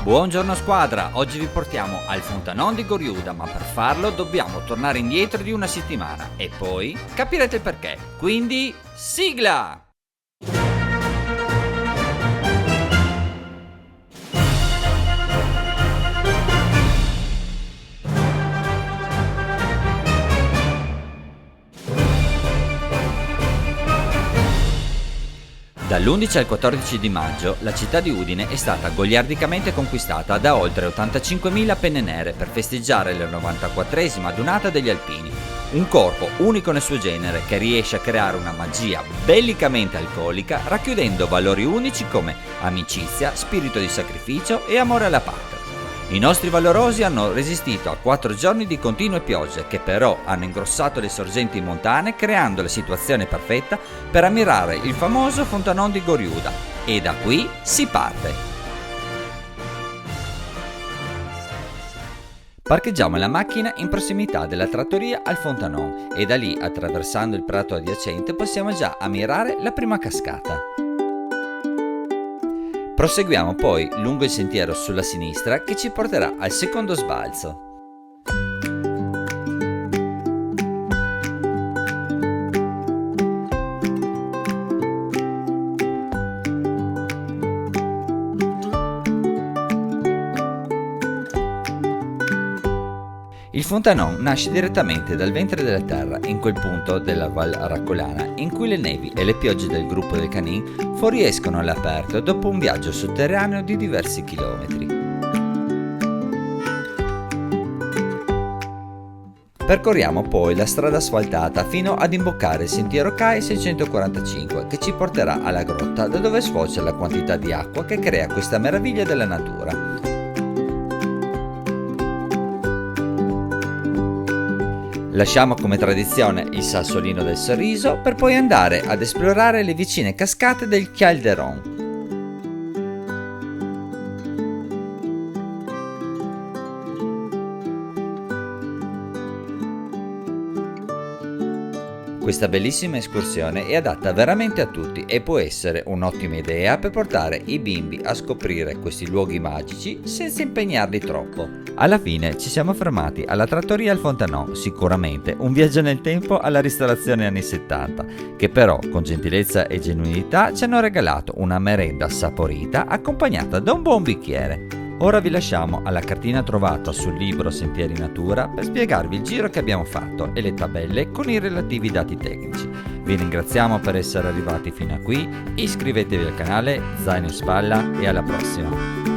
Buongiorno squadra, oggi vi portiamo al Fontanon di Goriuda, ma per farlo dobbiamo tornare indietro di una settimana e poi capirete il perché. Quindi, sigla! Dall'11 al 14 di maggio la città di Udine è stata goliardicamente conquistata da oltre 85.000 penne nere per festeggiare la 94esima adunata degli alpini, un corpo unico nel suo genere che riesce a creare una magia bellicamente alcolica racchiudendo valori unici come amicizia, spirito di sacrificio e amore alla patria. I nostri valorosi hanno resistito a 4 giorni di continue piogge che però hanno ingrossato le sorgenti montane creando la situazione perfetta per ammirare il famoso Fontanon di Goriuda e da qui si parte. Parcheggiamo la macchina in prossimità della trattoria al Fontanon e da lì attraversando il prato adiacente possiamo già ammirare la prima cascata. Proseguiamo poi lungo il sentiero sulla sinistra che ci porterà al secondo sbalzo. Il Fontanon nasce direttamente dal ventre della terra, in quel punto della Val Raccolana, in cui le nevi e le piogge del gruppo del Canin fuoriescono all'aperto dopo un viaggio sotterraneo di diversi chilometri. Percorriamo poi la strada asfaltata fino ad imboccare il sentiero CAI 645 che ci porterà alla grotta da dove sfocia la quantità di acqua che crea questa meraviglia della natura. Lasciamo come tradizione il sassolino del sorriso per poi andare ad esplorare le vicine cascate del Calderon. Questa bellissima escursione è adatta veramente a tutti e può essere un'ottima idea per portare i bimbi a scoprire questi luoghi magici senza impegnarli troppo. Alla fine ci siamo fermati alla trattoria al Fontanon, sicuramente un viaggio nel tempo alla ristorazione anni 70, che però con gentilezza e genuinità ci hanno regalato una merenda saporita accompagnata da un buon bicchiere. Ora vi lasciamo alla cartina trovata sul libro Sentieri Natura per spiegarvi il giro che abbiamo fatto e le tabelle con i relativi dati tecnici. Vi ringraziamo per essere arrivati fino a qui, iscrivetevi al canale, zaino in spalla e alla prossima!